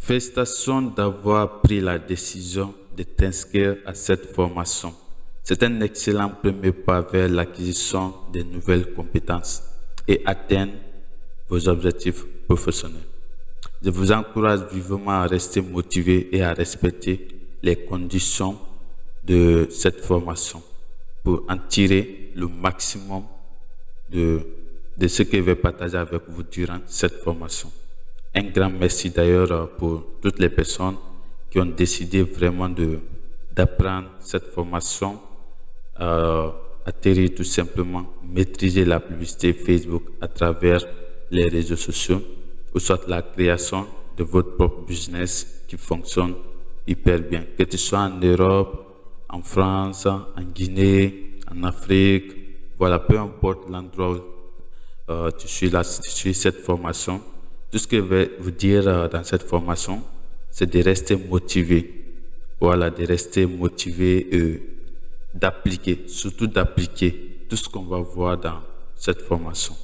Félicitations d'avoir pris la décision de t'inscrire à cette formation. C'est un excellent premier pas vers l'acquisition de nouvelles compétences et atteindre vos objectifs professionnels. Je vous encourage vivement à rester motivé et à respecter les conditions de cette formation pour en tirer le maximum de ce que je vais partager avec vous durant cette formation. Un grand merci d'ailleurs pour toutes les personnes qui ont décidé vraiment d'apprendre cette formation, atterrir tout simplement, maîtriser la publicité Facebook à travers les réseaux sociaux, ou soit la création de votre propre business qui fonctionne hyper bien. Que tu sois en Europe, en France, en Guinée, en Afrique, voilà, peu importe l'endroit où tu suis cette formation. Tout ce que je vais vous dire dans cette formation, c'est de rester motivé. Voilà, de rester motivé et d'appliquer, surtout d'appliquer tout ce qu'on va voir dans cette formation.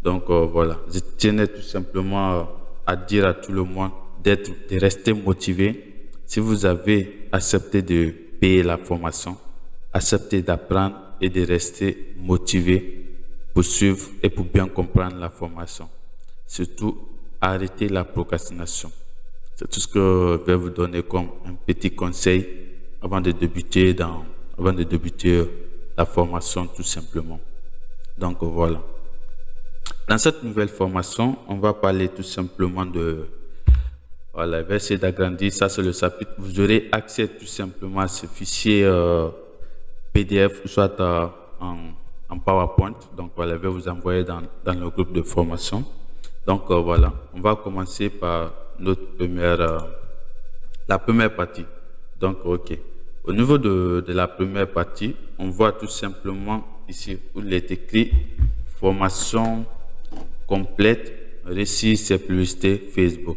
Donc voilà, je tenais tout simplement à dire à tout le monde de rester motivé. Si vous avez accepté de payer la formation, acceptez d'apprendre et de rester motivé pour suivre et pour bien comprendre la formation. Surtout, arrêtez la procrastination. C'est tout ce que je vais vous donner comme un petit conseil avant de débuter la formation tout simplement. Donc voilà. Dans cette nouvelle formation, on va parler tout simplement voilà, je vais essayer d'agrandir, ça c'est le chapitre. Vous aurez accès tout simplement à ce fichier PDF, soit en PowerPoint. Donc voilà, je vais vous envoyer dans le groupe de formation. Donc voilà, on va commencer par la première partie. Donc ok, au niveau de la première partie, on voit tout simplement ici où il est écrit formation complète, réussir publicité Facebook.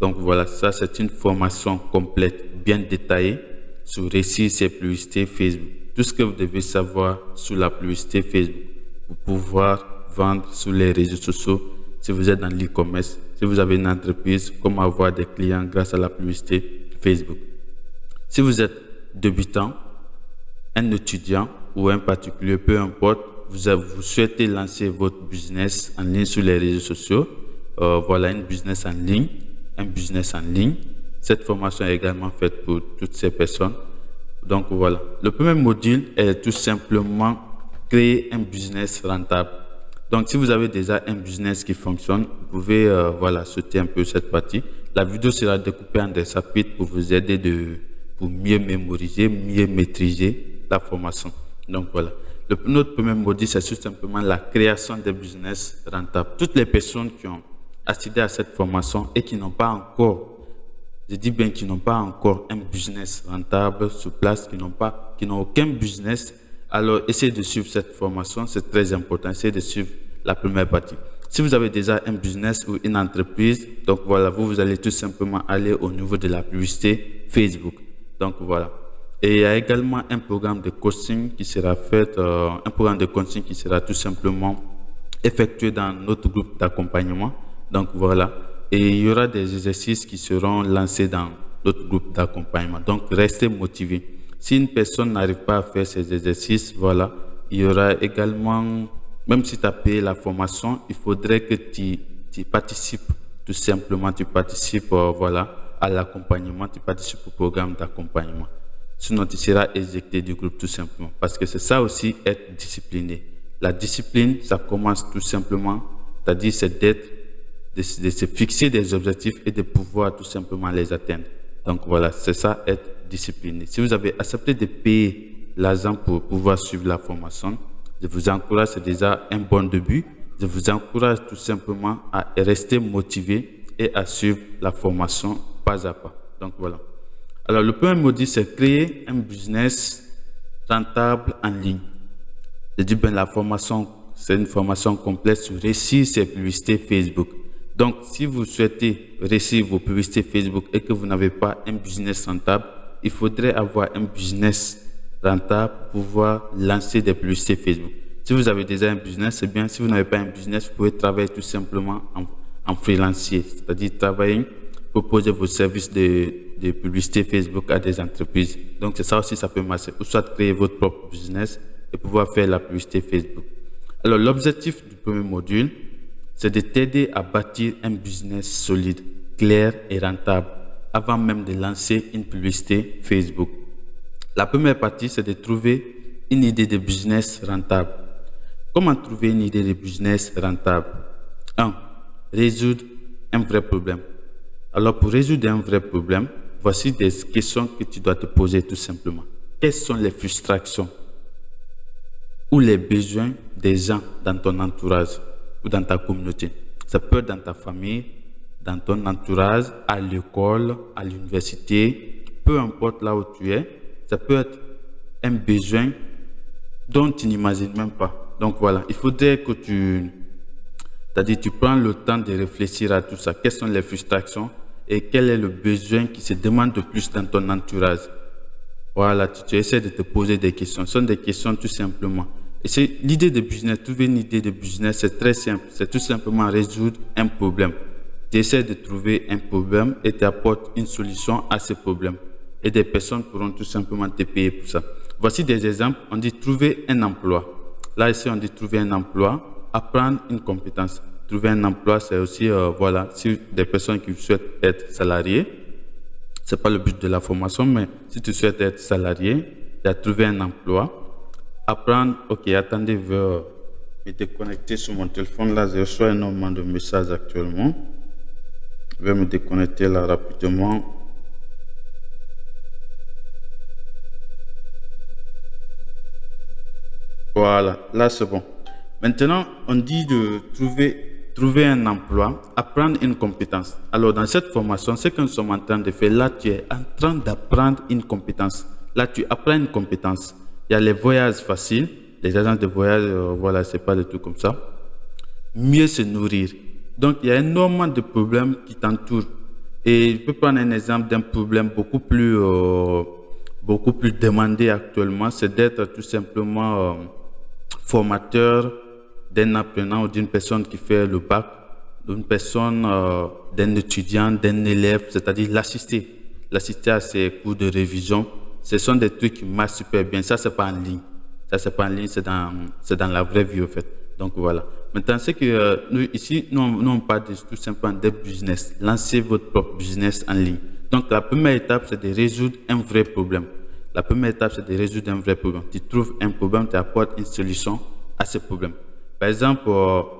Donc voilà, ça c'est une formation complète, bien détaillée sur réussir publicité Facebook. Tout ce que vous devez savoir sur la publicité Facebook pour pouvoir vendre sur les réseaux sociaux. Si vous êtes dans l'e-commerce, si vous avez une entreprise, comment avoir des clients grâce à la publicité Facebook. Si vous êtes débutant, un étudiant ou un particulier, peu importe, vous souhaitez lancer votre business en ligne sur les réseaux sociaux, voilà, un business en ligne. Cette formation est également faite pour toutes ces personnes. Donc voilà, le premier module est tout simplement créer un business rentable. Donc, si vous avez déjà un business qui fonctionne, vous pouvez voilà, sauter un peu cette partie. La vidéo sera découpée en des chapitres pour vous aider pour mieux mémoriser, mieux maîtriser la formation. Donc, voilà. Notre premier module, c'est tout simplement la création des business rentables. Toutes les personnes qui ont accédé à cette formation et qui n'ont pas encore, je dis bien qui n'ont pas encore un business rentable sur place, qui n'ont aucun business, alors essayez de suivre cette formation, c'est très important. Essayez de suivre la première partie. Si vous avez déjà un business ou une entreprise, donc voilà, vous allez tout simplement aller au niveau de la publicité Facebook. Donc voilà. Et il y a également un programme de coaching qui sera qui sera tout simplement effectué dans notre groupe d'accompagnement. Donc voilà. Et il y aura des exercices qui seront lancés dans notre groupe d'accompagnement. Donc restez motivés. Si une personne n'arrive pas à faire ces exercices, voilà, il y aura également, même si tu as payé la formation, il faudrait que tu participes tout simplement, voilà, à l'accompagnement, tu participes au programme d'accompagnement. Sinon, tu seras éjecté du groupe tout simplement. Parce que c'est ça aussi, être discipliné. La discipline, ça commence tout simplement, c'est-à-dire c'est de se fixer des objectifs et de pouvoir tout simplement les atteindre. Donc voilà, c'est ça, être discipliné. Si vous avez accepté de payer l'argent pour pouvoir suivre la formation, je vous encourage, c'est déjà un bon début. Je vous encourage tout simplement à rester motivé et à suivre la formation pas à pas. Donc voilà. Alors le premier module, c'est créer un business rentable en ligne. Je dis bien la formation, c'est une formation complète sur réussir ses publicités Facebook. Donc, si vous souhaitez réussir vos publicités Facebook et que vous n'avez pas un business rentable, il faudrait avoir un business rentable pour pouvoir lancer des publicités Facebook. Si vous avez déjà un business, c'est bien. Si vous n'avez pas un business, vous pouvez travailler tout simplement en freelancier, c'est-à-dire travailler proposer vos services de publicité Facebook à des entreprises. Donc, c'est ça aussi, ça peut marcher. Ou soit créer votre propre business et pouvoir faire la publicité Facebook. Alors, l'objectif du premier module, c'est de t'aider à bâtir un business solide, clair et rentable avant même de lancer une publicité Facebook. La première partie, c'est de trouver une idée de business rentable. Comment trouver une idée de business rentable? 1. Résoudre un vrai problème. Alors, pour résoudre un vrai problème, voici des questions que tu dois te poser tout simplement. Quelles sont les frustrations ou les besoins des gens dans ton entourage ou dans ta communauté? Ça peut être dans ta famille, dans ton entourage, à l'école, à l'université, peu importe là où tu es. Ça peut être un besoin dont tu n'imagines même pas. Donc voilà, il faudrait que tu prends le temps de réfléchir à tout ça. Quelles sont les frustrations et quel est le besoin qui se demande le plus dans ton entourage? Voilà, tu essaies de te poser des questions. Ce sont des questions tout simplement. Et c'est l'idée de business. Trouver une idée de business, c'est très simple. C'est tout simplement résoudre un problème. Tu essaies de trouver un problème et tu apportes une solution à ce problème. Et des personnes pourront tout simplement te payer pour ça. Voici des exemples. On dit trouver un emploi. Là, ici, on dit trouver un emploi, apprendre une compétence. Trouver un emploi, c'est aussi, voilà, si des personnes qui souhaitent être salariés, c'est pas le but de la formation, mais si tu souhaites être salarié, tu as trouvé un emploi, apprendre, ok, attendez, je vais me déconnecter sur mon téléphone, là, je reçois énormément de messages actuellement. Je vais me déconnecter là rapidement. Voilà, là c'est bon. Maintenant, on dit de trouver un emploi, apprendre une compétence. Alors, dans cette formation, ce que nous sommes en train de faire, là, tu es en train d'apprendre une compétence. Là, tu apprends une compétence. Il y a les voyages faciles, les agences de voyage, voilà, c'est pas du tout comme ça. Mieux se nourrir. Donc, il y a énormément de problèmes qui t'entourent. Et je peux prendre un exemple d'un problème beaucoup plus demandé actuellement, c'est d'être tout simplement formateur d'un apprenant ou d'une personne qui fait le bac, d'une personne, d'un étudiant, d'un élève, c'est-à-dire l'assister à ses cours de révision. Ce sont des trucs qui marchent super bien. Ça, c'est pas en ligne. Ça, c'est pas en ligne, c'est dans la vraie vie, au fait. Donc, voilà. Maintenant, c'est que nous, ici, nous, on parle tout simplement de business. Lancez votre propre business en ligne. Donc, la première étape, c'est de résoudre un vrai problème. La première étape, c'est de résoudre un vrai problème. Tu trouves un problème, tu apportes une solution à ce problème. Par exemple,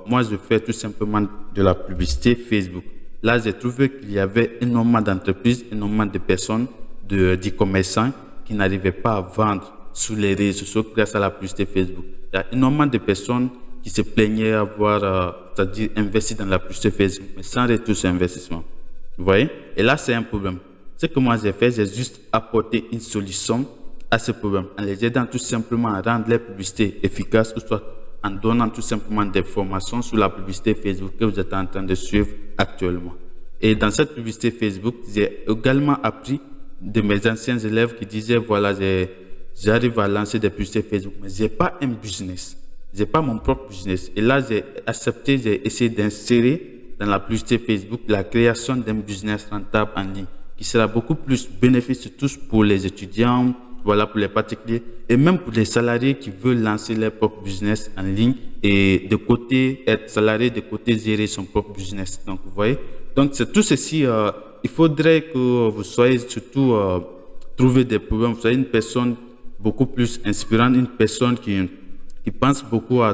moi, je fais tout simplement de la publicité Facebook. Là, j'ai trouvé qu'il y avait énormément d'entreprises, énormément de personnes, d'e-commerçants qui n'arrivaient pas à vendre sur les réseaux sociaux grâce à la publicité Facebook. Il y a énormément de personnes qui se plaignaient avoir, c'est-à-dire investi dans la publicité Facebook, mais sans retour sur investissement. Vous voyez? Et là, c'est un problème. Ce que moi j'ai fait, j'ai juste apporté une solution à ce problème en les aidant tout simplement à rendre les publicités efficaces ou soit en donnant tout simplement des formations sur la publicité Facebook que vous êtes en train de suivre actuellement. Et dans cette publicité Facebook, j'ai également appris de mes anciens élèves qui disaient, voilà, j'arrive à lancer des publicités Facebook, mais j'ai pas un business. J'ai pas mon propre business. Et là, j'ai essayé d'insérer dans la publicité Facebook la création d'un business rentable en ligne, qui sera beaucoup plus bénéfique tous pour les étudiants, voilà, pour les particuliers et même pour les salariés qui veulent lancer leur propre business en ligne et de côté être salarié, de côté gérer son propre business. Donc, vous voyez, donc c'est tout ceci. Il faudrait que vous soyez surtout trouver des problèmes. Vous soyez une personne beaucoup plus inspirante, une personne qui pense beaucoup à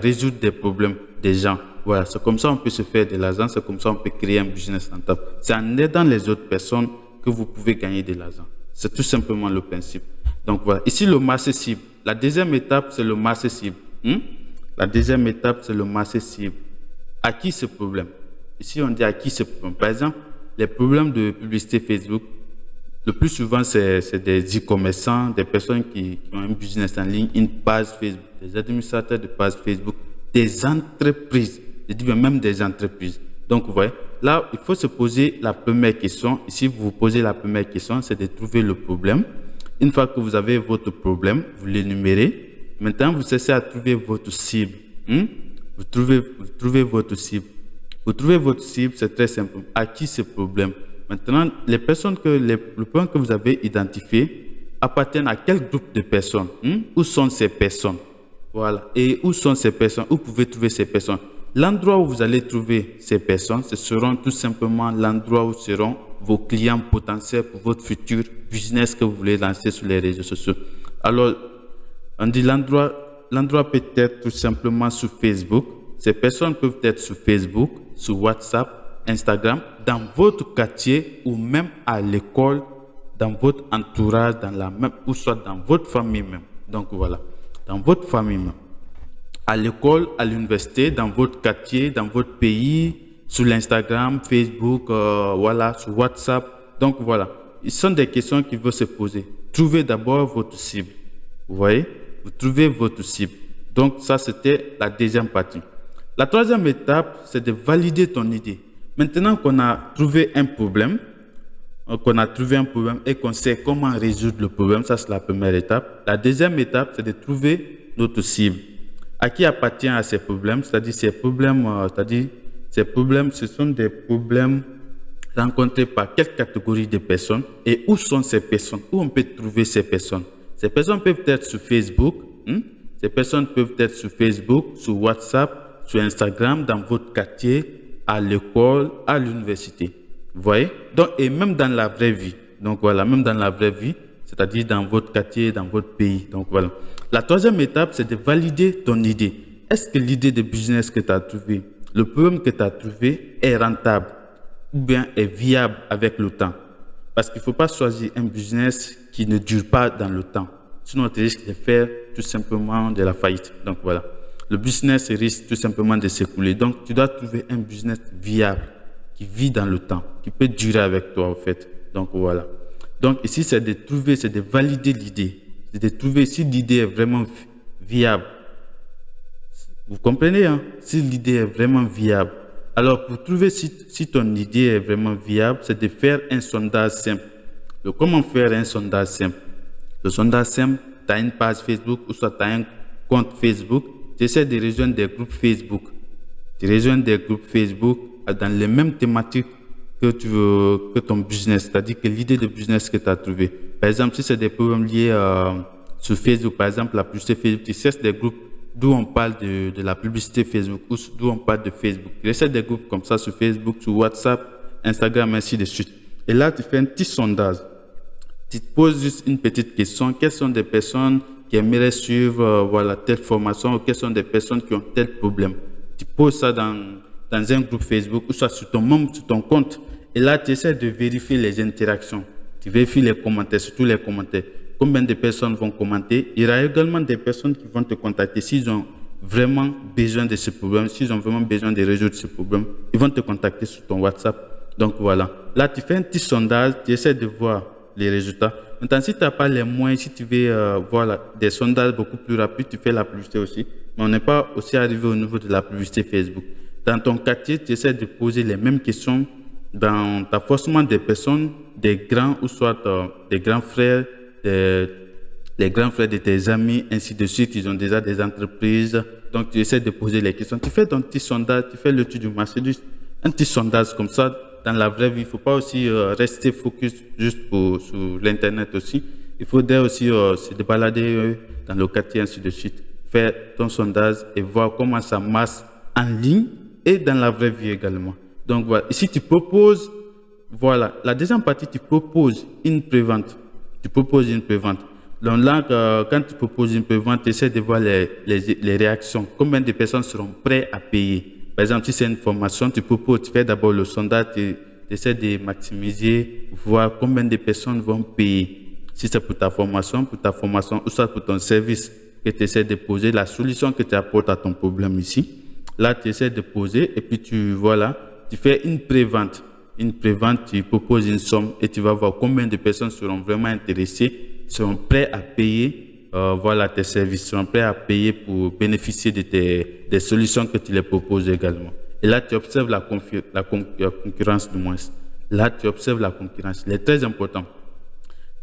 résoudre des problèmes des gens. Voilà, c'est comme ça qu'on peut se faire de l'argent, c'est comme ça qu'on peut créer un business rentable. C'est en aidant les autres personnes que vous pouvez gagner de l'argent. C'est tout simplement le principe. Donc voilà, ici le marché cible. La deuxième étape, c'est le marché cible. La deuxième étape, c'est le marché cible. À qui ce problème? Ici, on dit à qui ce problème. Par exemple, les problèmes de publicité Facebook, le plus souvent, c'est des e-commerçants, des personnes qui ont un business en ligne, une page Facebook, des administrateurs de page Facebook, des entreprises. Je dis même des entreprises. Donc, vous voyez, là, il faut se poser la première question. Ici, vous vous posez la première question, c'est de trouver le problème. Une fois que vous avez votre problème, vous l'énumérez. Maintenant, vous cessez à trouver votre cible. Vous trouvez votre cible. Vous trouvez votre cible, c'est très simple. À qui ce problème? Maintenant, le point que vous avez identifié appartiennent à quel groupe de personnes? Où sont ces personnes? Voilà. Et où sont ces personnes? Où pouvez trouver ces personnes? L'endroit où vous allez trouver ces personnes, ce seront tout simplement l'endroit où seront vos clients potentiels pour votre futur business que vous voulez lancer sur les réseaux sociaux. Alors, on dit l'endroit peut être tout simplement sur Facebook. Ces personnes peuvent être sur Facebook, sur WhatsApp, Instagram, dans votre quartier ou même à l'école, dans votre entourage, ou soit dans votre famille même. Donc voilà, dans votre famille même. À l'école, à l'université, dans votre quartier, dans votre pays, sur l'Instagram, Facebook, voilà, sur WhatsApp. Donc voilà, ce sont des questions qui vont se poser. Trouvez d'abord votre cible. Vous voyez, vous trouvez votre cible. Donc ça, c'était la deuxième partie. La troisième étape, c'est de valider ton idée. Maintenant qu'on a trouvé un problème, et qu'on sait comment résoudre le problème, ça c'est la première étape. La deuxième étape, c'est de trouver notre cible. À qui appartient à ces problèmes? C'est-à-dire ces problèmes, ce sont des problèmes rencontrés par quelle catégorie de personnes et où sont ces personnes? Où on peut trouver ces personnes? Ces personnes peuvent être sur Facebook, ces personnes peuvent être sur Facebook, sur WhatsApp, sur Instagram, dans votre quartier, à l'école, à l'université. Vous voyez? Donc, et même dans la vraie vie. Donc voilà, même dans la vraie vie, c'est-à-dire dans votre quartier, dans votre pays. Donc voilà. La troisième étape, c'est de valider ton idée. Est-ce que l'idée de business que tu as trouvé, le problème que tu as trouvé est rentable ou bien est viable avec le temps? Parce qu'il ne faut pas choisir un business qui ne dure pas dans le temps. Sinon, tu risques de faire tout simplement de la faillite. Donc voilà. Le business risque tout simplement de s'écouler. Donc, tu dois trouver un business viable qui vit dans le temps, qui peut durer avec toi, en fait. Donc voilà. Donc ici, c'est de valider l'idée. C'est de trouver si l'idée est vraiment viable. Vous comprenez, hein? Si l'idée est vraiment viable. Alors, pour trouver si ton idée est vraiment viable, c'est de faire un sondage simple. Donc, comment faire un sondage simple? Le sondage simple, tu as une page Facebook ou soit tu as un compte Facebook. Tu essaies de rejoindre des groupes Facebook. Tu rejoins des groupes Facebook dans les mêmes thématiques que ton business, c'est-à-dire que l'idée de business que tu as trouvé. Par exemple, si c'est des problèmes liés sur Facebook, par exemple, la publicité Facebook, tu cherches des groupes d'où on parle de la publicité Facebook ou d'où on parle de Facebook. Tu cherches des groupes comme ça sur Facebook, sur WhatsApp, Instagram, ainsi de suite. Et là, tu fais un petit sondage. Tu te poses juste une petite question. Quelles sont des personnes qui aimeraient suivre voilà, telle formation ou quelles sont des personnes qui ont tel problème? Tu poses ça dans un groupe Facebook ou soit sur ton compte. Et là, tu essaies de vérifier les interactions. Tu vérifies les commentaires, surtout les commentaires. Combien de personnes vont commenter? Il y aura également des personnes qui vont te contacter s'ils ont vraiment besoin de ce problème, s'ils ont vraiment besoin de résoudre ce problème. Ils vont te contacter sur ton WhatsApp. Donc voilà. Là, tu fais un petit sondage, tu essaies de voir les résultats. Maintenant, si tu n'as pas les moyens, si tu veux voir des sondages beaucoup plus rapides, tu fais la publicité aussi. Mais on n'est pas aussi arrivé au niveau de la publicité Facebook. Dans ton quartier, tu essaies de poser les mêmes questions. Tu as forcément des personnes, des grands ou soit des grands frères, les grands frères de tes amis, ainsi de suite. Ils ont déjà des entreprises. Donc, tu essaies de poser les questions. Tu fais ton petit sondage, tu fais l'étude du marché, un petit sondage comme ça. Dans la vraie vie, il ne faut pas aussi rester focus juste sur l'Internet aussi. Il faudrait aussi se balader dans le quartier, ainsi de suite. Faire ton sondage et voir comment ça marche en ligne et dans la vraie vie également. Donc voilà, ici tu proposes, voilà, la deuxième partie, tu proposes une prévente. Tu proposes une prévente. Donc là, quand tu proposes une prévente, tu essaies de voir les réactions. Combien de personnes seront prêtes à payer? Par exemple, si c'est une formation, tu proposes, tu fais d'abord le sondage, tu essaies de maximiser, voir combien de personnes vont payer. Si c'est pour ta formation ou soit pour ton service que tu essaies de poser, la solution que tu apportes à ton problème ici. Là, tu essaies de poser et puis tu fais une prévente. Une prévente, tu proposes une somme et tu vas voir combien de personnes seront vraiment intéressées, seront prêts à payer tes services, seront prêts à payer pour bénéficier de des solutions que tu les proposes également. Et là, tu observes la concurrence du moins. Là, tu observes la concurrence. Il est très important.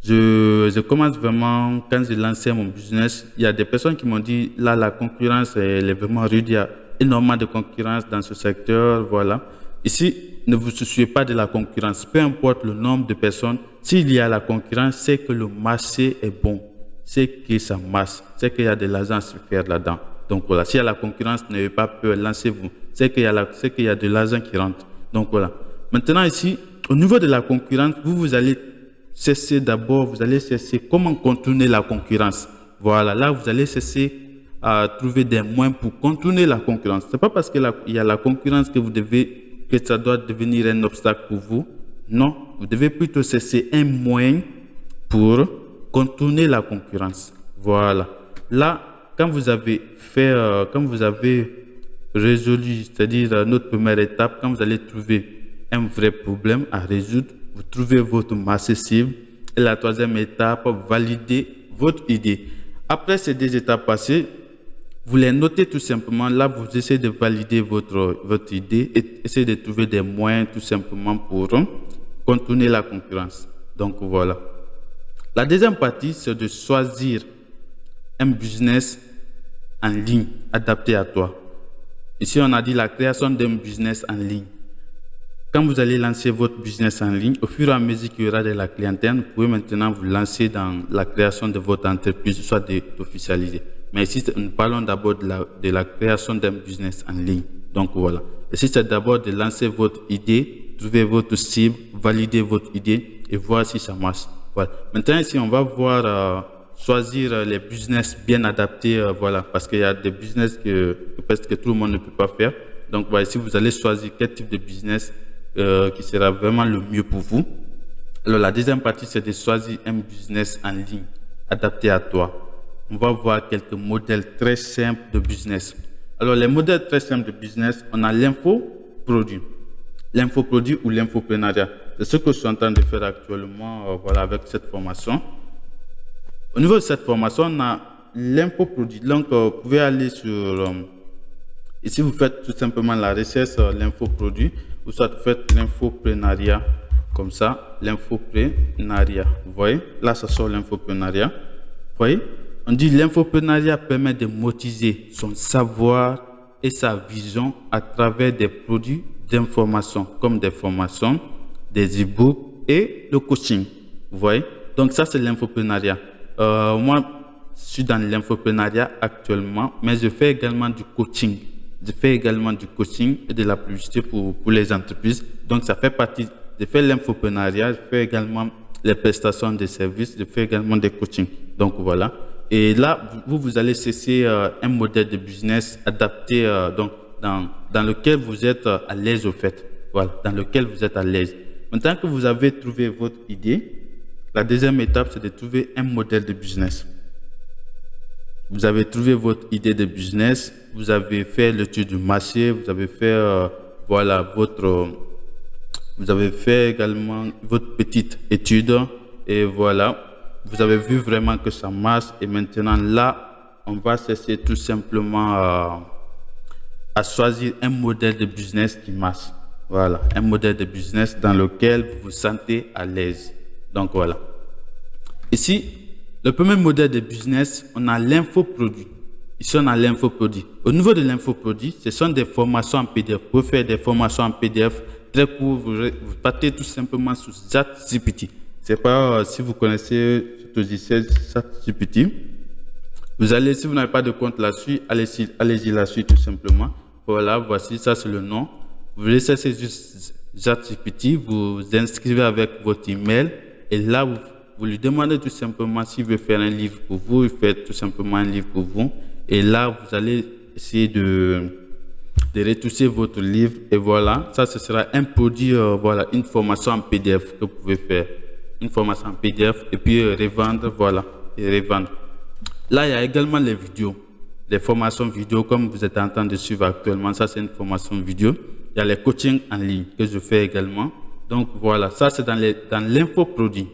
Je commence vraiment, quand j'ai lancé mon business, il y a des personnes qui m'ont dit, là, la concurrence, elle est vraiment rude. Il y a énormément de concurrence dans ce secteur, voilà. Ici, ne vous souciez pas de la concurrence. Peu importe le nombre de personnes, s'il y a la concurrence, c'est que le marché est bon, c'est que ça marche, c'est qu'il y a de l'argent à se faire là-dedans. Donc voilà, s'il y a la concurrence, n'ayez pas peur, lancez-vous. C'est qu'il y a de l'argent qui rentre. Donc voilà. Maintenant ici, au niveau de la concurrence, vous allez chercher d'abord, vous allez chercher comment contourner la concurrence. Voilà, là vous allez chercher à trouver des moyens pour contourner la concurrence. C'est pas parce qu'il y a la concurrence que ça doit devenir un obstacle pour vous. Non, vous devez plutôt chercher un moyen pour contourner la concurrence. Voilà. Là, quand vous avez résolu, c'est-à-dire notre première étape, quand vous allez trouver un vrai problème à résoudre, vous trouvez votre marché cible. Et la troisième étape, valider votre idée. Après ces deux étapes passées, vous les notez tout simplement. Là, vous essayez de valider votre idée et essayez de trouver des moyens tout simplement pour contourner la concurrence. Donc voilà. La deuxième partie, c'est de choisir un business en ligne adapté à toi. Ici, on a dit la création d'un business en ligne. Quand vous allez lancer votre business en ligne, au fur et à mesure qu'il y aura de la clientèle, vous pouvez maintenant vous lancer dans la création de votre entreprise, soit d'officialiser. Mais ici, nous parlons d'abord de la création d'un business en ligne. Donc voilà. Ici, c'est d'abord de lancer votre idée, trouver votre cible, valider votre idée et voir si ça marche. Voilà. Maintenant, ici, on va voir choisir les business bien adaptés. Voilà, parce qu'il y a des business que presque tout le monde ne peut pas faire. Donc voilà, ici, vous allez choisir quel type de business qui sera vraiment le mieux pour vous. Alors, la deuxième partie, c'est de choisir un business en ligne adapté à toi. On va voir quelques modèles très simples de business. Alors, les modèles très simples de business, on a l'infoproduit. L'infoproduit ou l'infoprenariat. C'est ce que je suis en train de faire actuellement voilà, avec cette formation. Au niveau de cette formation, on a l'infoproduit. Donc, vous pouvez aller sur... ici, vous faites tout simplement la recherche l'infoproduit. Ou soit vous faites l'infoprenariat. Comme ça, l'infoprenariat. Vous voyez, là, ça sort l'infoprenariat. Vous voyez, on dit l'infoprenariat permet de motiver son savoir et sa vision à travers des produits d'information, comme des formations, des e-books et le coaching. Vous voyez, donc ça, c'est l'infoprenariat. Moi, je suis dans l'infoprenariat actuellement, mais je fais également du coaching. Je fais également du coaching et de la publicité pour les entreprises. Donc, ça fait partie. Je fais l'infoprenariat, je fais également les prestations de services, je fais également des coachings. Donc, voilà. Et là, vous allez cesser un modèle de business adapté donc dans lequel vous êtes à l'aise au fait. Voilà, dans lequel vous êtes à l'aise. Maintenant que vous avez trouvé votre idée, la deuxième étape, c'est de trouver un modèle de business. Vous avez trouvé votre idée de business, vous avez fait l'étude du marché, vous avez fait voilà vous avez fait également votre petite étude et voilà, vous avez vu vraiment que ça marche et maintenant là, on va chercher tout simplement à choisir un modèle de business qui marche. Voilà, un modèle de business dans lequel vous vous sentez à l'aise. Donc voilà. Ici, le premier modèle de business, on a l'infoproduit. Ici, on a l'infoproduit. Au niveau de l'infoproduit, ce sont des formations en PDF. Vous pouvez faire des formations en PDF très court. Vous partez tout simplement sur ChatGPT. C'est pas si vous connaissez ce logiciel ChatGPT. Vous allez, si vous n'avez pas de compte là-dessus, allez-y là-dessus tout simplement. Voilà, voici, ça c'est le nom. Vous laissez juste ChatGPT, vous vous inscrivez avec votre email et là, vous lui demandez tout simplement s'il veut faire un livre pour vous, il fait tout simplement un livre pour vous. Et là, vous allez essayer de retoucher votre livre. Et voilà, ça, ce sera un produit, voilà, une formation en PDF que vous pouvez faire. Une formation en PDF et puis revendre, voilà, et revendre. Là, il y a également les vidéos, les formations vidéo comme vous êtes en train de suivre actuellement. Ça, c'est une formation vidéo. Il y a les coachings en ligne que je fais également. Donc, voilà, ça, c'est dans l'infoproduit.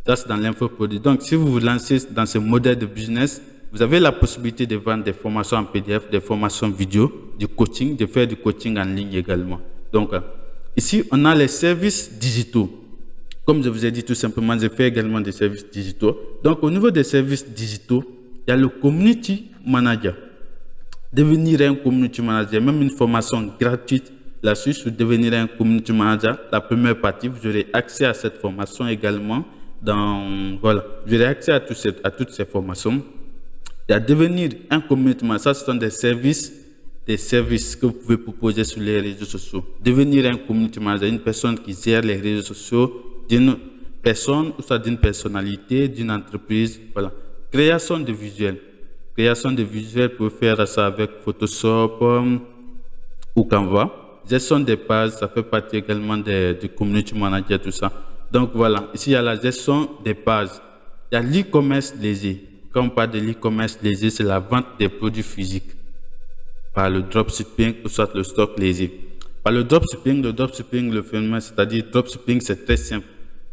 Ça, c'est dans l'infoproduit. Donc, si vous vous lancez dans ce modèle de business, vous avez la possibilité de vendre des formations en PDF, des formations vidéo, du coaching, de faire du coaching en ligne également. Donc, ici, on a les services digitaux. Comme je vous ai dit tout simplement, je fais également des services digitaux. Donc, au niveau des services digitaux, il y a le community manager. Devenir un community manager, même une formation gratuite, là-dessus, sur devenir un community manager. La première partie, vous aurez accès à cette formation également. Voilà, vous aurez accès à toutes ces formations. Et à devenir un community manager, ça, ce sont des services que vous pouvez proposer sur les réseaux sociaux. Devenir un community manager, une personne qui gère les réseaux sociaux d'une personne ou soit d'une personnalité, d'une entreprise. Voilà. Création de visuels. Création de visuels, pour faire ça avec Photoshop ou Canva. Gestion des pages, ça fait partie également du community manager, tout ça. Donc voilà, ici il y a la gestion des pages. Il y a l'e-commerce léger. Quand on parle de l'e-commerce léger, c'est la vente des produits physiques par le dropshipping ou soit le stock léger. Par le dropshipping, le phénomène, c'est-à-dire dropshipping, c'est très simple.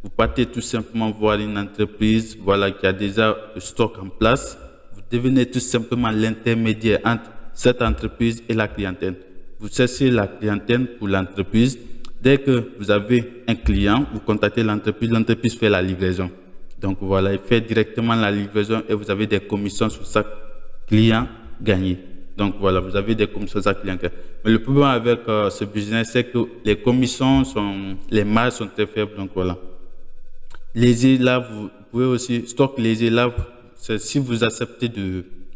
Vous partez tout simplement voir une entreprise, voilà, qui a déjà le stock en place. Vous devenez tout simplement l'intermédiaire entre cette entreprise et la clientèle. Vous cherchez la clientèle pour l'entreprise. Dès que vous avez un client, vous contactez l'entreprise fait la livraison. Donc voilà, il fait directement la livraison et vous avez des commissions sur chaque client gagné. Donc voilà, vous avez des commissions sur chaque client gagné. Mais le problème avec ce business, c'est que les marges sont très faibles. Donc voilà. Léger, là, vous pouvez aussi, stock léger, là, si vous acceptez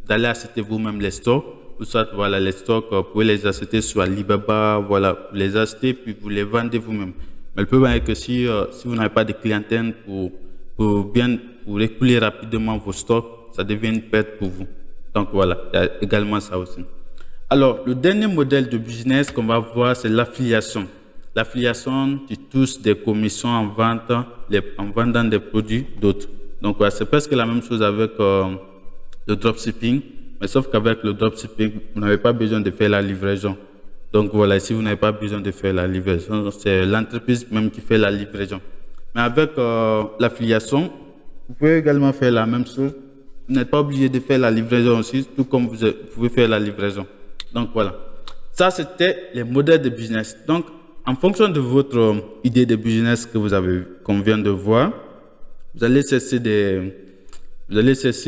d'aller acheter vous-même les stocks, ou soit, voilà, les stocks, vous pouvez les acheter sur Alibaba, voilà, vous les achetez, puis vous les vendez vous-même. Mais le problème est que si vous n'avez pas de clientèle pour écouler rapidement vos stocks, ça devient une perte pour vous. Donc voilà, il y a également ça aussi. Alors, le dernier modèle de business qu'on va voir, c'est l'affiliation. L'affiliation, tu touches des commissions en vendant des produits d'autres. Donc, ouais, c'est presque la même chose avec le dropshipping, mais sauf qu'avec le dropshipping, vous n'avez pas besoin de faire la livraison. Donc, voilà, ici, vous n'avez pas besoin de faire la livraison. C'est l'entreprise même qui fait la livraison. Mais avec l'affiliation, vous pouvez également faire la même chose. Vous n'êtes pas obligé de faire la livraison aussi, tout comme vous pouvez faire la livraison. Donc, voilà. Ça, c'était les modèles de business. Donc, en fonction de votre idée de business qu'on vient de voir, vous allez chercher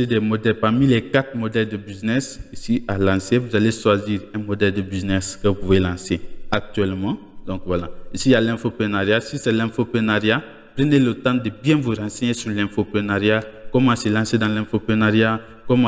des modèles. Parmi les 4 modèles de business ici à lancer, vous allez choisir un modèle de business que vous pouvez lancer actuellement. Donc voilà. Ici, il y a l'infoprenariat. Si c'est l'infoprenariat, prenez le temps de bien vous renseigner sur l'infoprenariat. Comment se lancer dans l'infoprenariat,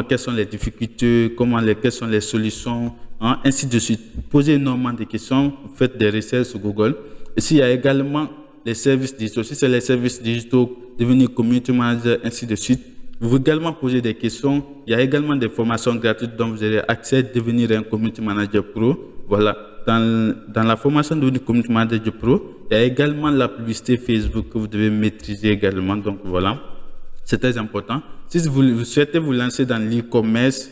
quelles sont les difficultés, quelles sont les solutions, hein, ainsi de suite. Posez énormément de questions, faites des recherches sur Google. Ici, il y a également les services digitaux. Si c'est les services digitaux, devenir community manager, ainsi de suite. Vous pouvez également poser des questions. Il y a également des formations gratuites dont vous aurez accès, devenir un community manager pro. Voilà. Dans la formation de community manager pro, il y a également la publicité Facebook que vous devez maîtriser également. Donc voilà. C'est très important. Si vous souhaitez vous lancer dans l'e-commerce,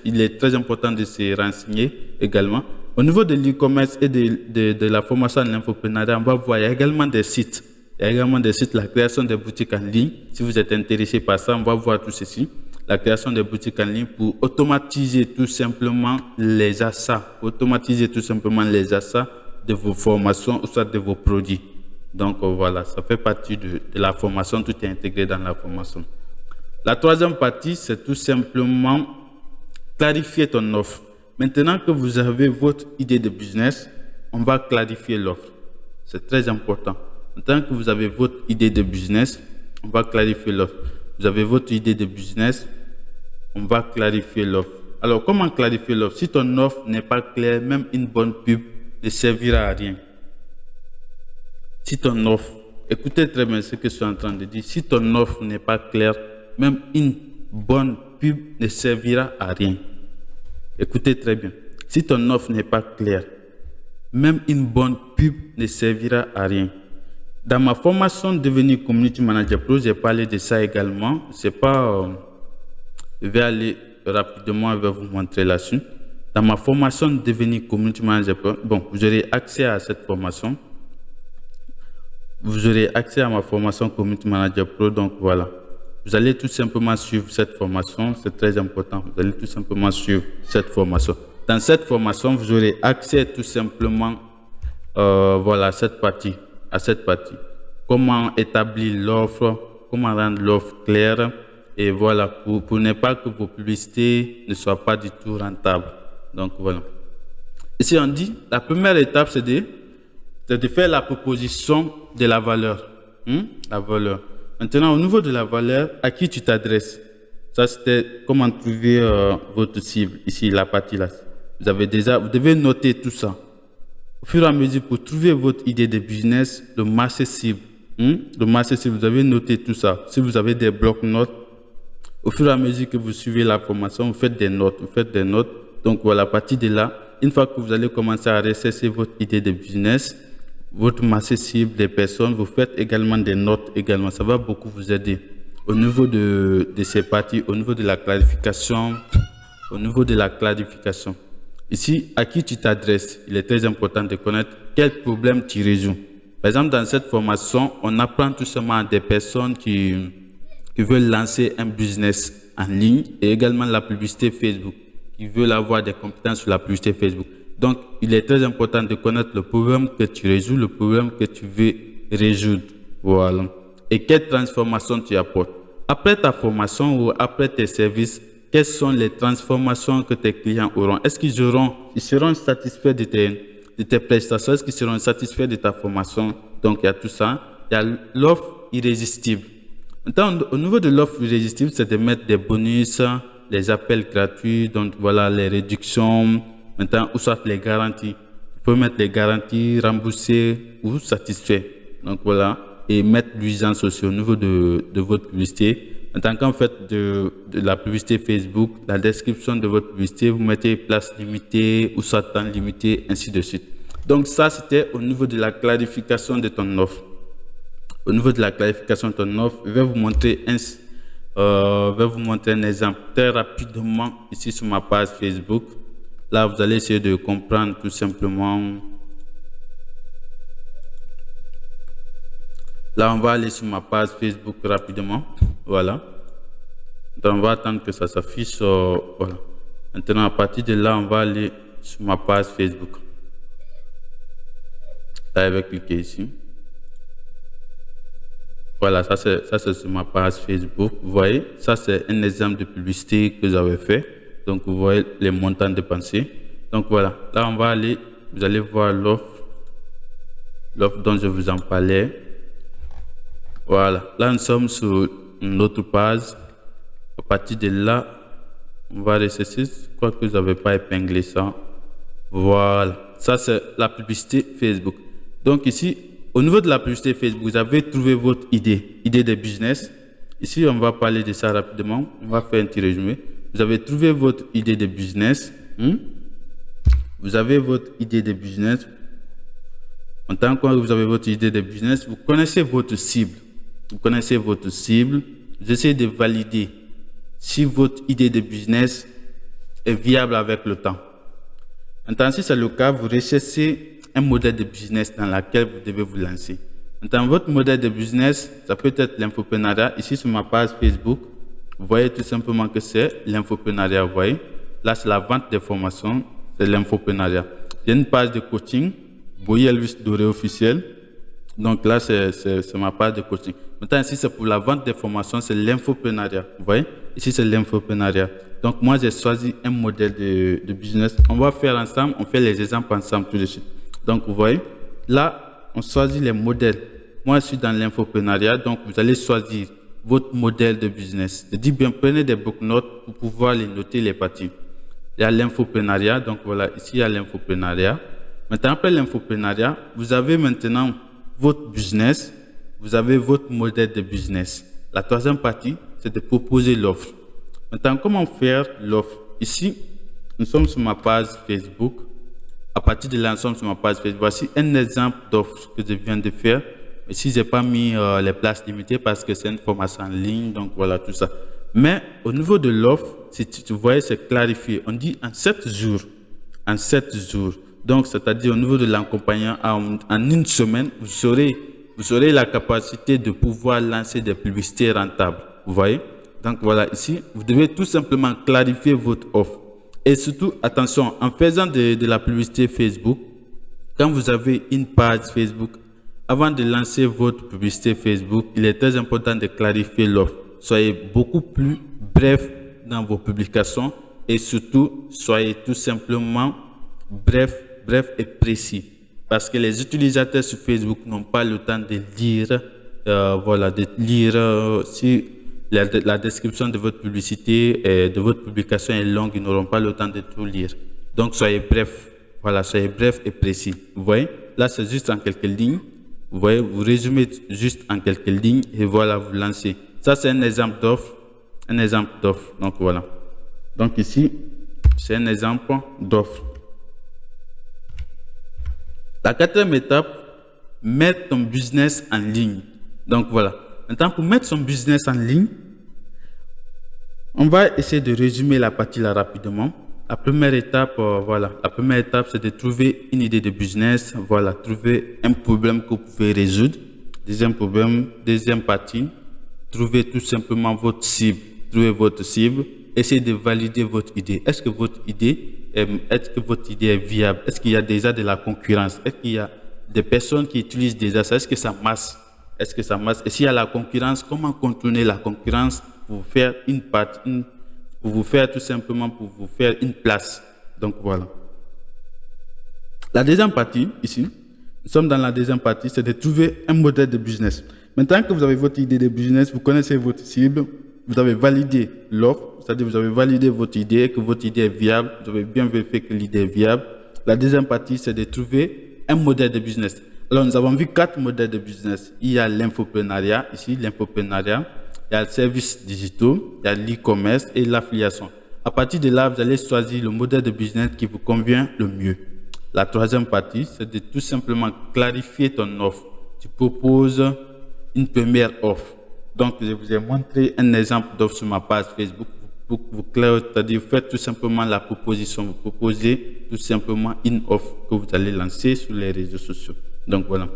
il est très important de se renseigner également. Au niveau de l'e-commerce et de la formation de l'infoprenariat, on va voir, il y a également des sites. La création des boutiques en ligne. Si vous êtes intéressé par ça, on va voir tout ceci. La création des boutiques en ligne pour automatiser tout simplement les achats. De vos formations ou soit de vos produits. Donc voilà, ça fait partie de la formation, tout est intégré dans la formation. La troisième partie, c'est tout simplement clarifier ton offre. Maintenant que vous avez votre idée de business, on va clarifier l'offre. C'est très important. Maintenant que vous avez votre idée de business, on va clarifier l'offre. Vous avez votre idée de business, on va clarifier l'offre. Alors, comment clarifier l'offre? Si ton offre n'est pas claire, même une bonne pub ne servira à rien. Si ton offre, écoutez très bien ce que je suis en train de dire, si ton offre n'est pas claire, même une bonne pub ne servira à rien. Écoutez très bien. Si ton offre n'est pas claire, même une bonne pub ne servira à rien. Dans ma formation Devenir Community Manager Pro, j'ai parlé de ça également. Je vais aller rapidement, je vais vous montrer là-dessus. Dans ma formation Devenir Community Manager Pro, bon, vous aurez accès à cette formation. Vous aurez accès à ma formation Community Manager Pro, donc voilà. Vous allez tout simplement suivre cette formation, c'est très important. Vous allez tout simplement suivre cette formation. Dans cette formation, vous aurez accès tout simplement voilà, à cette partie. Comment établir l'offre, comment rendre l'offre claire et voilà, pour ne pas que vos publicités ne soient pas du tout rentables. Donc voilà. Ici, on dit, la première étape, c'est de faire la proposition de la valeur. La valeur. Maintenant, au niveau de la valeur, à qui tu t'adresses? Ça, c'était comment trouver votre cible. Ici, la partie là. Vous devez noter tout ça. Au fur et à mesure, pour trouver votre idée de business, le marché cible. Le marché cible, vous avez noté tout ça. Si vous avez des blocs-notes, au fur et à mesure que vous suivez la formation, vous faites des notes. Donc, voilà, à partir de là, une fois que vous allez commencer à rechercher votre idée de business, votre marché cible des personnes, vous faites également des notes également. Ça va beaucoup vous aider au niveau de ces parties, au niveau de la clarification, Ici, à qui tu t'adresses? Il est très important de connaître quel problème tu résous. Par exemple, dans cette formation, on apprend tout simplement à des personnes qui veulent lancer un business en ligne et également la publicité Facebook, qui veulent avoir des compétences sur la publicité Facebook. Donc, il est très important de connaître le problème que tu résous, le problème que tu veux résoudre. Voilà. Et quelle transformation tu apportes. Après ta formation ou après tes services, quelles sont les transformations que tes clients auront? Est-ce qu'ils seront satisfaits de tes prestations? Est-ce qu'ils seront satisfaits de ta formation? Donc, il y a tout ça. Il y a l'offre irrésistible. Maintenant, au niveau de l'offre irrésistible, c'est de mettre des bonus, les appels gratuits, donc voilà, les réductions, maintenant, ou soit les garanties. Tu peux mettre les garanties, remboursés ou satisfaits. Donc voilà, et mettre l'usage aussi au niveau de votre publicité. Maintenant, quand vous faites de la publicité Facebook, la description de votre publicité, vous mettez place limitée ou soit temps limité, ainsi de suite. Donc ça, c'était au niveau de la clarification de ton offre. Au niveau de la clarification de ton offre, je vais vous montrer un exemple très rapidement ici sur ma page Facebook. Là, vous allez essayer de comprendre tout simplement. Là, on va aller sur ma page Facebook rapidement. Voilà. Donc, on va attendre que ça s'affiche. Voilà. Maintenant, à partir de là, on va aller sur ma page Facebook. Là, je vais cliquer ici. Voilà, ça c'est sur ma page Facebook. Vous voyez, ça c'est un exemple de publicité que j'avais fait. Donc, vous voyez les montants dépensés. Donc, voilà. Là, on va aller, vous allez voir l'offre dont je vous en parlais. Voilà. Là, nous sommes sur une autre page. À partir de là, on va rechercher. Je crois que vous n'avez pas épinglé ça. Voilà. Ça, c'est la publicité Facebook. Donc, ici, au niveau de la publicité Facebook, vous avez trouvé votre idée de business. Ici, on va parler de ça rapidement. On va faire un petit résumé. Vous avez trouvé votre idée de business. Vous avez votre idée de business. En tant que vous avez votre idée de business, vous connaissez votre cible. Vous essayez de valider si votre idée de business est viable avec le temps. Maintenant, si c'est le cas, vous recherchez un modèle de business dans lequel vous devez vous lancer. Maintenant, votre modèle de business, ça peut être l'infoprenariat. Ici, sur ma page Facebook, vous voyez tout simplement que c'est l'infoprenariat. Vous voyez, là, c'est la vente des formations, c'est l'infoprenariat. Il y a une page de coaching, Boyi Elvis Doré officiel. Donc là, c'est ma page de coaching. Maintenant, ici, c'est pour la vente des formations, c'est l'infoprenariat. Vous voyez, ici, c'est l'infoprenariat. Donc, moi, j'ai choisi un modèle de business. On va faire ensemble, on fait les exemples ensemble tout de suite. Donc, vous voyez, là, on choisit les modèles. Moi, je suis dans l'infoprenariat, donc vous allez choisir votre modèle de business. Je dis bien, prenez des blocs-notes pour pouvoir les noter, les parties. Il y a l'infoprenariat, donc voilà, ici, il y a l'infoprenariat. Maintenant, après l'infoprenariat, vous avez maintenant votre business, vous avez votre modèle de business. La troisième partie, c'est de proposer l'offre. Maintenant, comment faire l'offre? Ici, nous sommes sur ma page Facebook. À partir de là, nous sommes sur ma page Facebook. Voici un exemple d'offre que je viens de faire. Ici, je n'ai pas mis les places limitées parce que c'est une formation en ligne. Donc, voilà tout ça. Mais au niveau de l'offre, si tu vois, c'est clarifié. On dit en 7 jours. En 7 jours. Donc, c'est-à-dire au niveau de l'accompagnement, en une semaine, vous aurez la capacité de pouvoir lancer des publicités rentables. Vous voyez? Donc, voilà, ici, vous devez tout simplement clarifier votre offre. Et surtout, attention, en faisant de la publicité Facebook, quand vous avez une page Facebook, avant de lancer votre publicité Facebook, il est très important de clarifier l'offre. Soyez beaucoup plus bref dans vos publications et surtout, soyez tout simplement bref bref et précis. Parce que les utilisateurs sur Facebook n'ont pas le temps de lire, si la description de votre publicité et de votre publication est longue, ils n'auront pas le temps de tout lire. Donc, soyez bref. Voilà, soyez bref et précis. Vous voyez, là, c'est juste en quelques lignes. Vous voyez, vous résumez juste en quelques lignes et voilà, vous lancez. Ça, c'est un exemple d'offre. Un exemple d'offre. Donc, voilà. Donc, ici, c'est un exemple d'offre. La quatrième étape, mettre ton business en ligne. Donc, voilà. Maintenant, pour mettre son business en ligne, on va essayer de résumer la partie là rapidement. La première étape, la première étape, c'est de trouver une idée de business. Voilà, trouver un problème que vous pouvez résoudre. Deuxième partie, trouver tout simplement votre cible. Trouver votre cible. Essayez de valider votre idée. Est-ce que votre idée est viable? Est-ce qu'il y a déjà de la concurrence? Est-ce qu'il y a des personnes qui utilisent déjà ça? Est-ce que ça marche? Est-ce que ça marche? Et s'il y a la concurrence, comment contourner la concurrence pour faire tout simplement pour vous faire une place? Donc voilà. La deuxième partie, ici, nous sommes dans la deuxième partie, c'est de trouver un modèle de business. Maintenant que vous avez votre idée de business, vous connaissez votre cible, vous avez validé l'offre, c'est-à-dire vous avez validé votre idée, que votre idée est viable, vous avez bien vérifié que l'idée est viable. La deuxième partie, c'est de trouver un modèle de business. Alors, nous avons vu 4 modèles de business. Il y a l'infoprenariat, ici, l'infoprenariat. Il y a le service digitaux, il y a l'e-commerce et l'affiliation. À partir de là, vous allez choisir le modèle de business qui vous convient le mieux. La troisième partie, c'est de tout simplement clarifier ton offre. Tu proposes une première offre. Donc, je vous ai montré un exemple d'offre sur ma page Facebook. C'est-à-dire, vous faites tout simplement la proposition. Vous proposez tout simplement une offre que vous allez lancer sur les réseaux sociaux. Donc, voilà.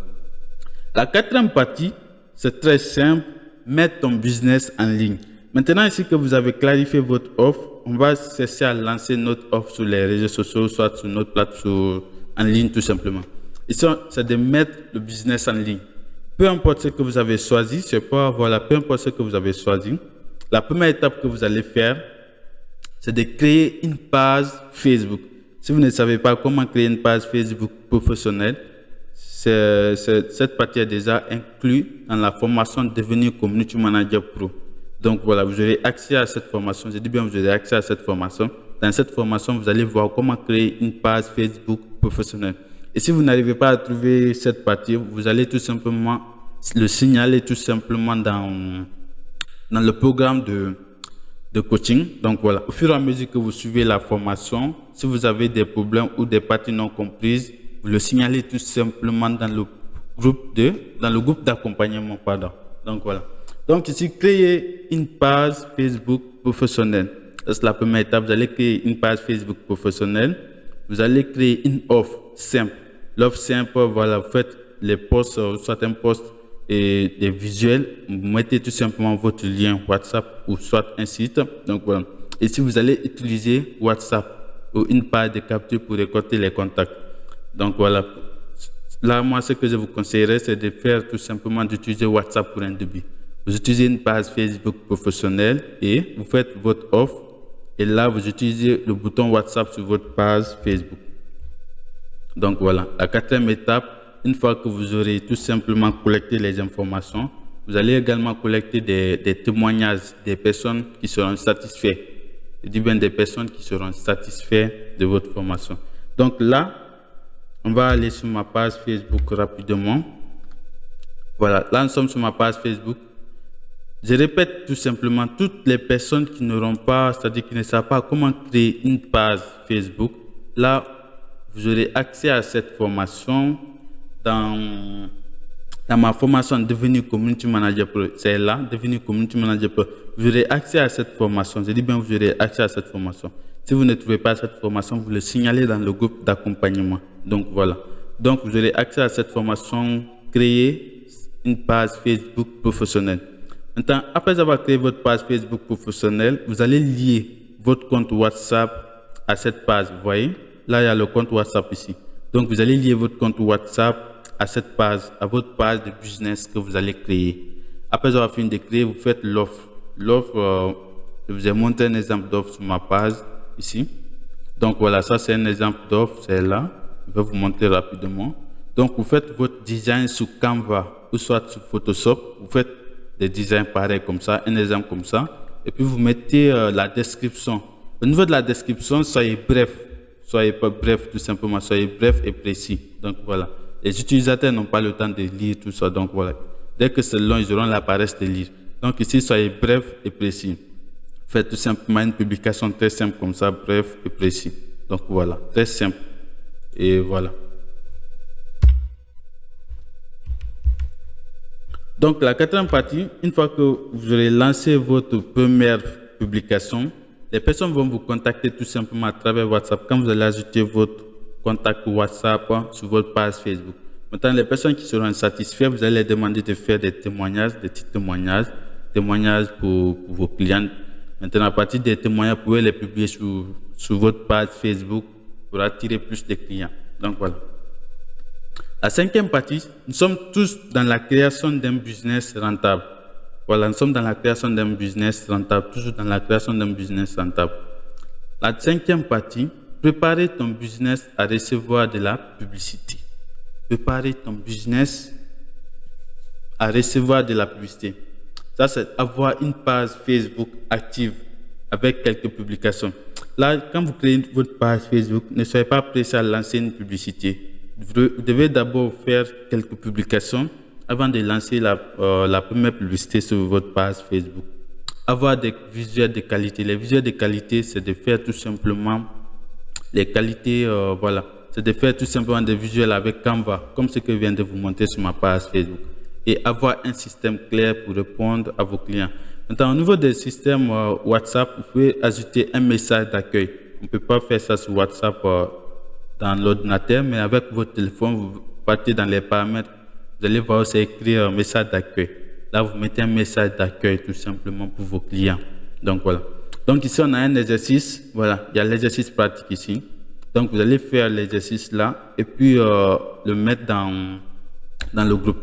La quatrième partie, c'est très simple. Mettre ton business en ligne. Maintenant, ici que vous avez clarifié votre offre, on va chercher à lancer notre offre sur les réseaux sociaux, soit sur notre plateforme en ligne tout simplement. Ici, c'est de mettre le business en ligne. Peu importe ce que vous avez choisi, peu importe ce que vous avez choisi, la première étape que vous allez faire, c'est de créer une page Facebook. Si vous ne savez pas comment créer une page Facebook professionnelle, cette partie est déjà inclue dans la formation Devenir Community Manager Pro. Donc voilà, vous aurez accès à cette formation. Je dis bien, vous aurez accès à cette formation. Dans cette formation, vous allez voir comment créer une page Facebook professionnelle. Et si vous n'arrivez pas à trouver cette partie, vous allez tout simplement le signaler tout simplement dans le programme de coaching. Donc voilà, au fur et à mesure que vous suivez la formation, si vous avez des problèmes ou des parties non comprises, vous le signalez tout simplement dans le groupe d'accompagnement, Donc voilà. Donc ici, créer une page Facebook professionnelle. C'est la première étape. Vous allez créer une page Facebook professionnelle. Vous allez créer une offre simple. L'offre simple, voilà, vous faites les posts, soit un post et des visuels. Vous mettez tout simplement votre lien WhatsApp ou soit un site. Donc voilà. Ici, vous allez utiliser WhatsApp ou une page de capture pour récolter les contacts. Donc voilà, là moi ce que je vous conseillerais c'est de faire tout simplement d'utiliser WhatsApp pour un début. Vous utilisez une page Facebook professionnelle et vous faites votre offre et là vous utilisez le bouton WhatsApp sur votre page Facebook. Donc voilà, la quatrième étape, une fois que vous aurez tout simplement collecté les informations, vous allez également collecter des témoignages des personnes qui seront satisfaites. Je dis bien des personnes qui seront satisfaites de votre formation. Donc là, on va aller sur ma page Facebook rapidement. Voilà, là nous sommes sur ma page Facebook. Je répète tout simplement, toutes les personnes qui n'auront pas, c'est-à-dire qui ne savent pas comment créer une page Facebook, là, vous aurez accès à cette formation dans ma formation Devenir Community Manager Pro. C'est là, Devenir Community Manager Pro. Vous aurez accès à cette formation. Je dis bien, vous aurez accès à cette formation. Si vous ne trouvez pas cette formation, vous le signalez dans le groupe d'accompagnement. Donc voilà. Donc vous aurez accès à cette formation, créer une page Facebook professionnelle. Maintenant, après avoir créé votre page Facebook professionnelle, vous allez lier votre compte WhatsApp à cette page. Vous voyez, là il y a le compte WhatsApp ici. Donc vous allez lier votre compte WhatsApp à cette page, à votre page de business que vous allez créer. Après avoir fini de créer, vous faites l'offre. L'offre, je vous ai montré un exemple d'offre sur ma page ici. Donc voilà, ça c'est un exemple d'offre, c'est là. Je vais vous montrer rapidement. Donc, vous faites votre design sous Canva ou soit sous Photoshop. Vous faites des designs pareils comme ça, un exemple comme ça. Et puis, vous mettez la description. Au niveau de la description, soyez bref. Soyez pas bref, tout simplement. Soyez bref et précis. Donc, voilà. Les utilisateurs n'ont pas le temps de lire tout ça. Donc, voilà. Dès que c'est long, ils auront la paresse de lire. Donc, ici, soyez bref et précis. Faites tout simplement une publication très simple comme ça, bref et précis. Donc, voilà. Très simple. Et voilà. Donc, la quatrième partie, une fois que vous aurez lancé votre première publication, les personnes vont vous contacter tout simplement à travers WhatsApp. Quand vous allez ajouter votre contact WhatsApp sur votre page Facebook. Maintenant, les personnes qui seront satisfaites, vous allez les demander de faire des témoignages, des petits témoignages pour vos clients. Maintenant, à partir des témoignages, vous pouvez les publier sur votre page Facebook pour attirer plus de clients. Donc, voilà. La cinquième partie, nous sommes tous dans la création d'un business rentable. Voilà, nous sommes dans la création d'un business rentable, toujours dans la création d'un business rentable. La cinquième partie, préparer ton business à recevoir de la publicité. Préparer ton business à recevoir de la publicité. Ça, c'est avoir une page Facebook active avec quelques publications. Là, quand vous créez votre page Facebook, ne soyez pas pressé à lancer une publicité. Vous devez d'abord faire quelques publications avant de lancer la première publicité sur votre page Facebook. Avoir des visuels de qualité. Les visuels de qualité, c'est de faire tout simplement les qualités, voilà. C'est de faire tout simplement des visuels avec Canva, comme ce que je viens de vous montrer sur ma page Facebook. Et avoir un système clair pour répondre à vos clients. Maintenant, au niveau des systèmes WhatsApp, vous pouvez ajouter un message d'accueil. On ne peut pas faire ça sur WhatsApp dans l'ordinateur, mais avec votre téléphone, vous partez dans les paramètres, vous allez voir, c'est écrit un message d'accueil. Là, vous mettez un message d'accueil tout simplement pour vos clients. Donc, voilà. Donc, ici, on a un exercice. Voilà, il y a l'exercice pratique ici. Donc, vous allez faire l'exercice là et puis le mettre dans le groupe.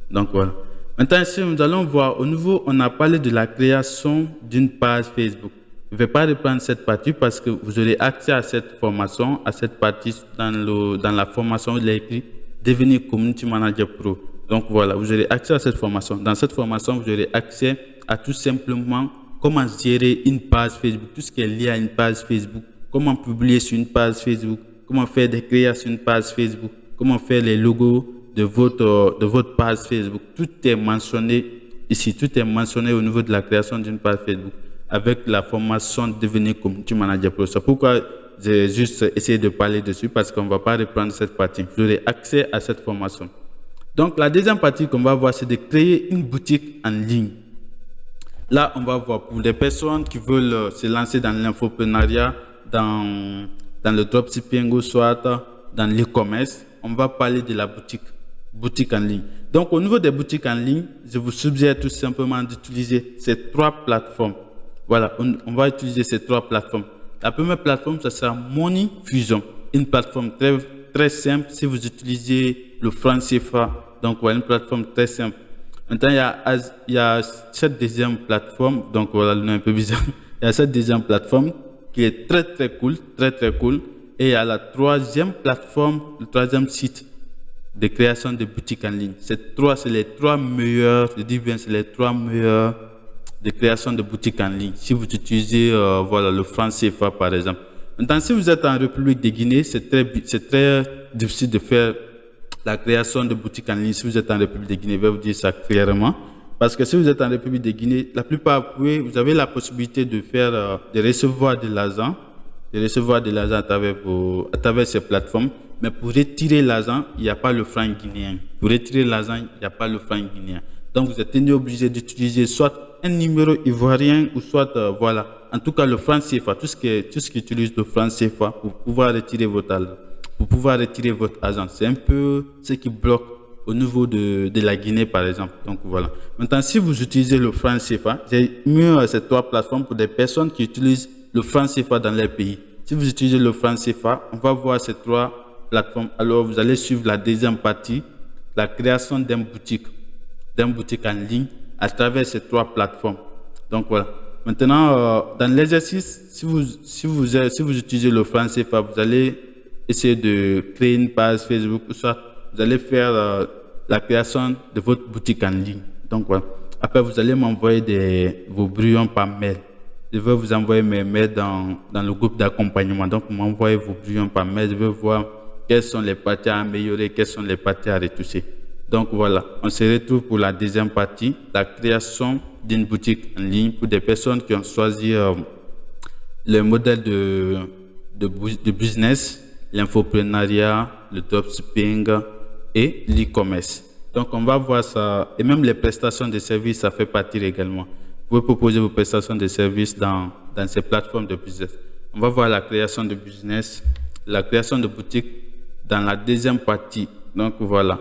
Donc, voilà. Maintenant, ici, nous allons voir, au niveau, on a parlé de la création d'une page Facebook. Je ne vais pas reprendre cette partie parce que vous aurez accès à cette formation, à cette partie dans la formation où il est écrit Devenir Community Manager Pro. Donc voilà, vous aurez accès à cette formation. Dans cette formation, vous aurez accès à tout simplement comment gérer une page Facebook, tout ce qui est lié à une page Facebook, comment publier sur une page Facebook, comment faire des créations sur une page Facebook, comment faire les logos de votre page Facebook. Tout est mentionné ici, tout est mentionné au niveau de la création d'une page Facebook avec la formation Devenir Community Manager Pro. C'est pourquoi j'ai juste essayé de parler dessus parce qu'on ne va pas reprendre cette partie. Vous aurez accès à cette formation. Donc, la deuxième partie qu'on va voir, c'est de créer une boutique en ligne. Là, on va voir pour les personnes qui veulent se lancer dans l'infoprenariat, dans le dropshipping ou soit dans l'e-commerce, on va parler de la boutique en ligne. Donc, au niveau des boutiques en ligne, je vous suggère tout simplement d'utiliser ces trois plateformes. Voilà, on va utiliser ces trois plateformes. La première plateforme, ça sera Money Fusion, une plateforme très, très simple si vous utilisez le franc CFA. Donc, voilà, une plateforme très simple. Maintenant, il y a cette deuxième plateforme, donc voilà, le nom est un peu bizarre. Il y a cette deuxième plateforme qui est très, très cool, très, très cool. Et il y a la troisième plateforme, le troisième site de création de boutiques en ligne. C'est les trois meilleurs, je dis bien, c'est les trois meilleurs de création de boutiques en ligne. Si vous utilisez voilà, le franc CFA, par exemple. Maintenant, si vous êtes en République de Guinée, c'est très difficile de faire la création de boutiques en ligne. Si vous êtes en République de Guinée, je vais vous dire ça clairement. Parce que si vous êtes en République de Guinée, la plupart, vous avez la possibilité de recevoir de l'argent, à travers ces plateformes. Mais pour retirer l'argent, il n'y a pas le franc guinéen. Pour retirer l'argent, il n'y a pas le franc guinéen. Donc, vous êtes obligé d'utiliser soit un numéro ivoirien ou soit, voilà, en tout cas le franc CFA, tout ce qui utilise le franc CFA pour pouvoir retirer votre argent. C'est un peu ce qui bloque au niveau de la Guinée, par exemple. Donc, voilà. Maintenant, si vous utilisez le franc CFA, j'ai mis ces trois plateformes pour des personnes qui utilisent le franc CFA dans leur pays. Si vous utilisez le franc CFA, on va voir ces trois plateformes. Alors, vous allez suivre la deuxième partie, la création d'une boutique en ligne à travers ces trois plateformes. Donc, voilà. Maintenant, dans l'exercice, si vous utilisez le franc CFA, vous allez essayer de créer une page Facebook, ou soit vous allez faire la création de votre boutique en ligne. Donc voilà. Après, vous allez m'envoyer vos brouillons par mail. Je vais vous envoyer mes mails dans le groupe d'accompagnement. Donc, vous m'envoyez vos brouillons par mail. Je vais voir quelles sont les parties à améliorer, quelles sont les parties à retoucher. Donc voilà, on se retrouve pour la deuxième partie, la création d'une boutique en ligne pour des personnes qui ont choisi le modèle de business, l'infoprenariat, le dropshipping et l'e-commerce. Donc, on va voir ça. Et même les prestations de services, ça fait partie également. Vous pouvez proposer vos prestations de services dans ces plateformes de business. On va voir la création de business, la création de boutique dans la deuxième partie. Donc, voilà.